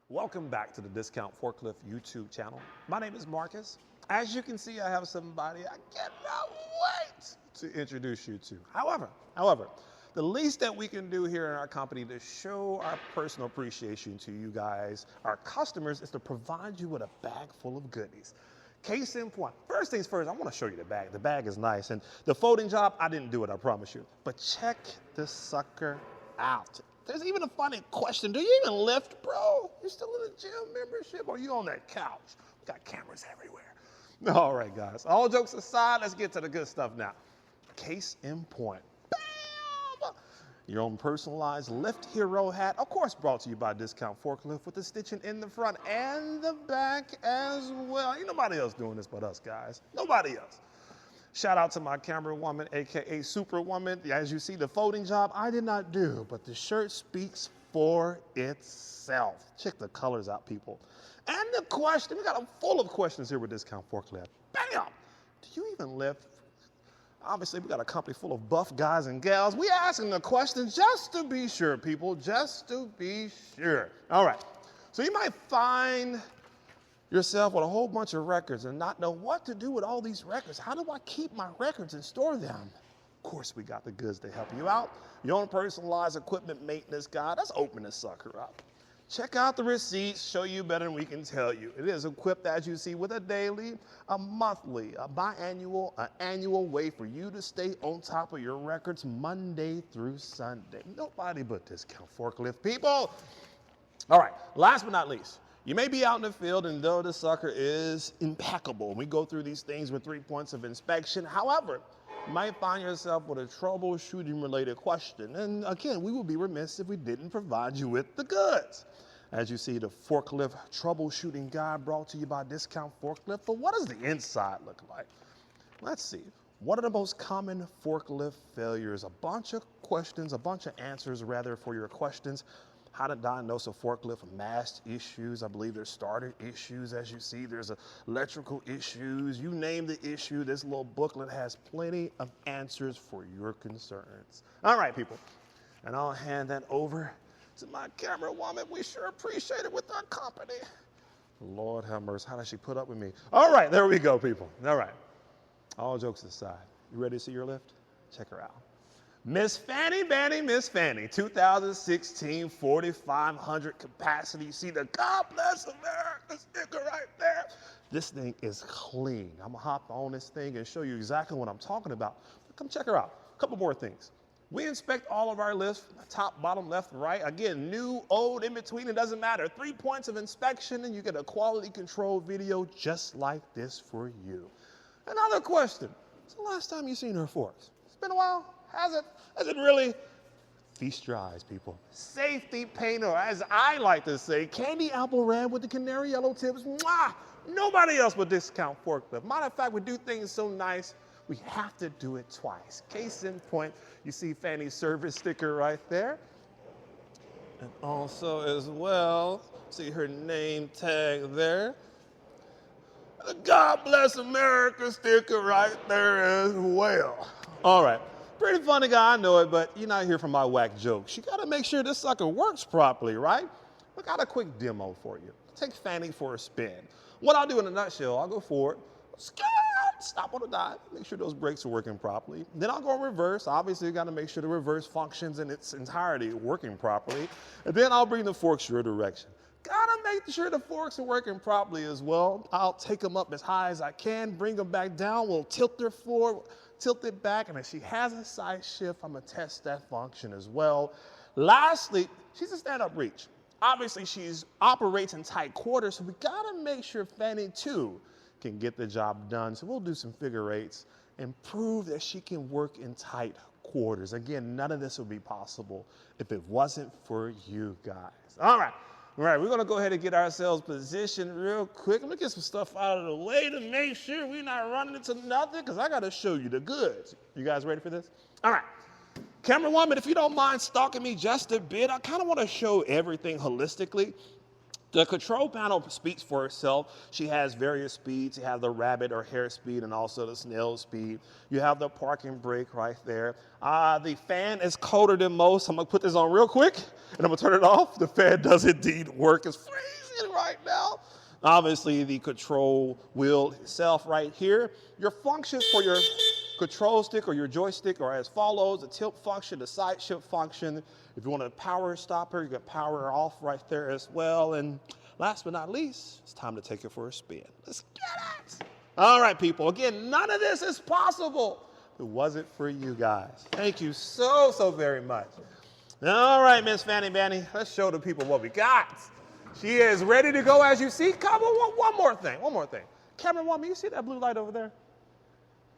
Welcome back to the Discount Forklift YouTube channel. My name is Marcus. As you can see, I have somebody I cannot wait to introduce you to. However, the least that we can do here in our company to show our personal appreciation to you guys, our customers, is to provide you with a bag full of goodies. Case in point, first things first, I want to show you the bag. The bag is nice, and the folding job, I didn't do it, I promise you. But check this sucker out. There's even a funny question. Do you even lift, bro? You still in a gym membership or you on that couch? We got cameras everywhere. All right, guys. All jokes aside, let's get to the good stuff now. Case in point. Bam! Your own personalized Lift Hero hat, of course brought to you by Discount Forklift, with the stitching in the front and the back as well. Ain't nobody else doing this but us, guys. Nobody else. Shout out to my camera woman, AKA Superwoman. As you see, the folding job I did not do, but the shirt speaks for itself. Check the colors out, people. And the question, we got a full of questions here with Discount Forklift. Bam! Do you even lift? Obviously, we got a company full of buff guys and gals. We asking the questions just to be sure, people, just to be sure. All right, so you might find yourself with a whole bunch of records and not know what to do with all these records. How do I keep my records and store them? Of course, we got the goods to help you out. Your own personalized equipment maintenance guide. Let's open this sucker up. Check out the receipts, show you better than we can tell you. It is equipped, as you see, with a daily, a monthly, a biannual, an annual way for you to stay on top of your records Monday through Sunday. Nobody but Discount Forklift, people. All right, last but not least, you may be out in the field, and though the sucker is impeccable, we go through these things with 3 points of inspection. However, you might find yourself with a troubleshooting related question. And again, we would be remiss if we didn't provide you with the goods. As you see, the forklift troubleshooting guide brought to you by Discount Forklift. But what does the inside look like? Let's see. What are the most common forklift failures? A bunch of questions, a bunch of answers rather for your questions. How to diagnose a forklift, mast issues. I believe there's starter issues. As you see, there's electrical issues. You name the issue, this little booklet has plenty of answers for your concerns. All right, people. And I'll hand that over to my camera woman. We sure appreciate it with our company. Lord have mercy. How does she put up with me? All right, there we go, people. All right. All jokes aside, you ready to see your lift? Check her out. Miss Fanny, 2016 4500 capacity. See the God Bless America sticker right there. This thing is clean. I'm gonna hop on this thing and show you exactly what I'm talking about. Come check her out. A couple more things. We inspect all of our lifts, top, bottom, left, right. Again, new, old, in between, it doesn't matter. 3 points of inspection and you get a quality control video just like this for you. Another question. When's the last time you seen her forks? It's been a while. Has it? Has it really? Feast your eyes, people. Safety paint, or as I like to say, candy apple red with the canary yellow tips. Mwah! Nobody else but Discount Forklift. Matter of fact, we do things so nice, we have to do it twice. Case in point, you see Fanny's service sticker right there. And also as well, see her name tag there. The God Bless America sticker right there as well. All right. Pretty funny guy, I know it, but you're not here for my whack jokes. You gotta make sure this sucker works properly, right? We got a quick demo for you. Take Fanny for a spin. What I'll do in a nutshell, I'll go forward, stop on the dime, make sure those brakes are working properly. Then I'll go in reverse. Obviously, you gotta make sure the reverse functions in its entirety working properly. And then I'll bring the forks your direction. Gotta make sure the forks are working properly as well. I'll take them up as high as I can, bring them back down. We'll tilt her forward, tilt it back, and if she has a side shift, I'm gonna test that function as well. Lastly, she's a stand-up reach. Obviously, she operates in tight quarters, so we gotta make sure Fanny too can get the job done. So we'll do some figure eights and prove that she can work in tight quarters. Again, none of this would be possible if it wasn't for you guys. All right, we're gonna go ahead and get ourselves positioned real quick. Let me get some stuff out of the way to make sure we're not running into nothing, because I gotta show you the goods. You guys ready for this? All right. Camera woman, if you don't mind stalking me just a bit, I kind of want to show everything holistically. The control panel speaks for itself. She has various speeds. You have the rabbit or hare speed and also the snail speed. You have the parking brake right there. The fan is colder than most. I'm going to put this on real quick and I'm going to turn it off. The fan does indeed work. It's freezing right now. Obviously, the control wheel itself right here. Your functions for your control stick or your joystick are as follows: the tilt function, the side shift function. If you want to power stop her, you can power her off right there as well. And last but not least, it's time to take it for a spin. Let's get it. All right, people. Again, none of this is possible if it wasn't for you guys. Thank you so, so very much. All right, Miss Fanny Banny, let's show the people what we got. She is ready to go, as you see. Come on, one more thing. Camerawoman, you see that blue light over there?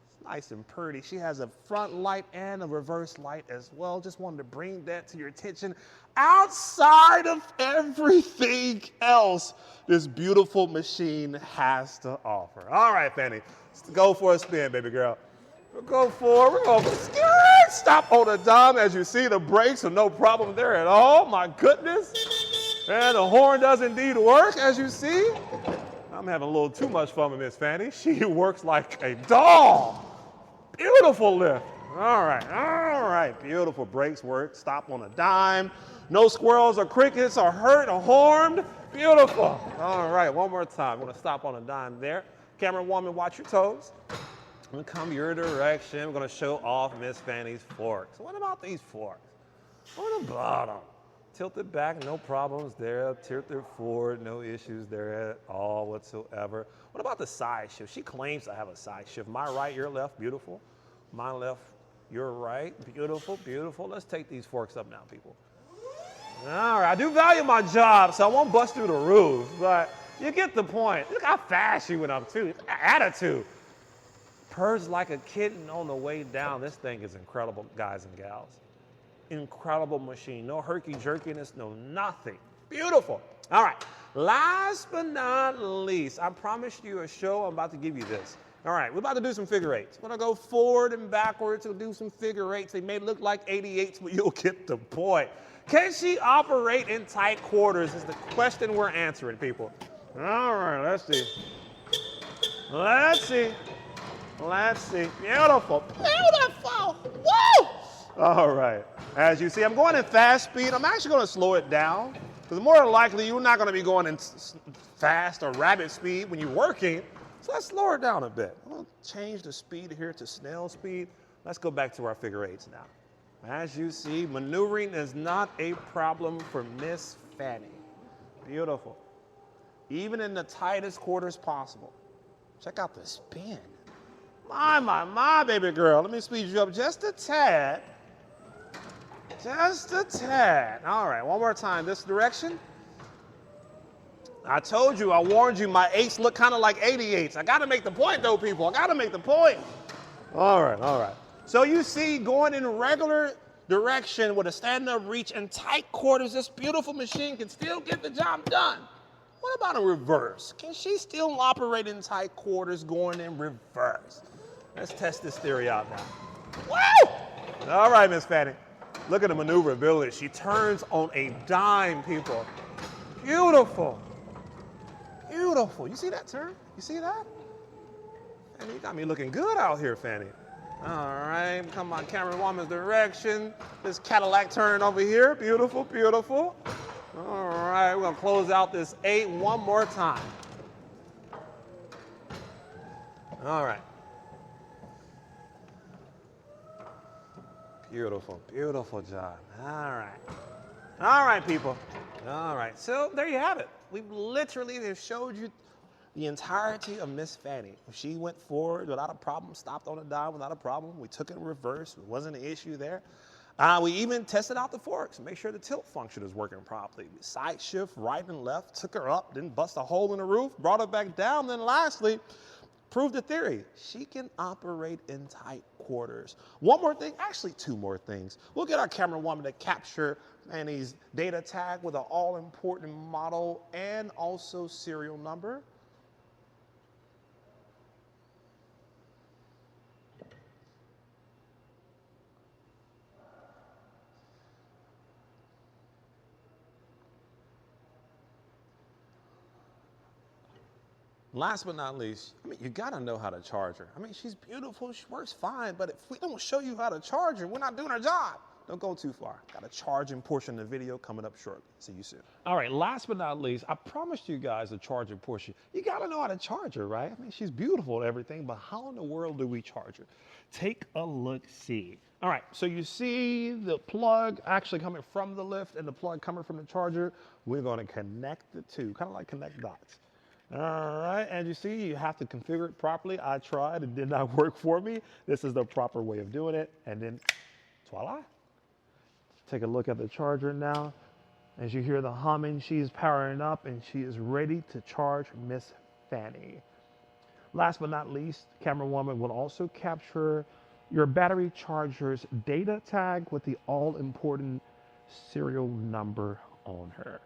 It's nice and pretty. She has a front light and a reverse light as well. Just wanted to bring that to your attention. Outside of everything else this beautiful machine has to offer. All right, Fanny, let's go for a spin, baby girl. We're going for stop on a dime. As you see, the brakes are no problem there at all. My goodness. And the horn does indeed work, as you see. I'm having a little too much fun with Miss Fanny. She works like a doll. Beautiful lift. All right, beautiful. Brakes work, stop on a dime. No squirrels or crickets are hurt or harmed. Beautiful. All right, one more time. I'm gonna stop on a dime there. Camera woman, watch your toes. I'm gonna come your direction. We're gonna show off Miss Fanny's forks. What about these forks? On the bottom. Tilted back, no problems there. Tilted forward, no issues there at all whatsoever. What about the side shift? She claims to have a side shift. My right, your left, beautiful. My left, your right, beautiful, beautiful. Let's take these forks up now, people. All right, I do value my job, so I won't bust through the roof, but you get the point. Look how fast she went up, too. Look at that attitude. Purrs like a kitten on the way down. This thing is incredible, guys and gals. Incredible machine. No herky-jerkiness, no nothing. Beautiful. All right. Last but not least, I promised you a show. I'm about to give you this. All right. We're about to do some figure eights. We're going to go forward and backwards. We'll do some figure eights. They may look like 88s, but you'll get the point. Can she operate in tight quarters is the question we're answering, people. All right. Let's see. Let's see. Let's see. Beautiful. Beautiful. Woo! All right. As you see, I'm going in fast speed. I'm actually going to slow it down because more than likely you're not going to be going in fast or rapid speed when you're working. So let's slow it down a bit. I'm going to change the speed here to snail speed. Let's go back to our figure eights now. As you see, maneuvering is not a problem for Miss Fanny. Beautiful. Even in the tightest quarters possible. Check out the spin. My, baby girl. Let me speed you up just a tad. Just a tad. All right, one more time. This direction. I told you, I warned you, my 8s look kind of like 88s. I got to make the point, though, people. I got to make the point. All right. So you see, going in regular direction with a stand-up reach and tight quarters, this beautiful machine can still get the job done. What about in reverse? Can she still operate in tight quarters going in reverse? Let's test this theory out now. Woo! All right, Miss Fanny. Look at the maneuverability. She turns on a dime, people. Beautiful. Beautiful. You see that turn? You see that? Fanny, you got me looking good out here, Fanny. All right, come my camera woman's direction. This Cadillac turn over here. Beautiful, beautiful. All right, we're gonna close out this 8 one more time. All right. Beautiful, beautiful job. All right, people. All right, so there you have it. We've literally showed you the entirety of Miss Fanny. She went forward without a problem, stopped on a dime without a problem. We took it in reverse. It wasn't an issue there. We even tested out the forks, make sure the tilt function is working properly. Side shift, right and left, took her up, didn't bust a hole in the roof, brought her back down. Then lastly, proved the theory. She can operate in tight quarters. One more thing, actually 2 more things. We'll get our camera woman to capture Fanny's data tag with an all-important model and also serial number. Last but not least, I mean, you gotta know how to charge her. I mean, she's beautiful, she works fine, but if we don't show you how to charge her, we're not doing our job. Don't go too far. Got a charging portion of the video coming up shortly. See you soon. All right, last but not least, I promised you guys a charging portion. You gotta know how to charge her, right? I mean, she's beautiful and everything, but how in the world do we charge her? Take a look, see. All right, so you see the plug actually coming from the lift and the plug coming from the charger. We're gonna connect the two, kind of like connect dots. All right, and you see, you have to configure it properly. I tried, it did not work for me. This is the proper way of doing it, and then voila. Take a look at the charger now. As you hear the humming, she's powering up and she is ready to charge Miss Fanny. Last but not least, camera woman will also capture your battery charger's data tag with the all-important serial number on her.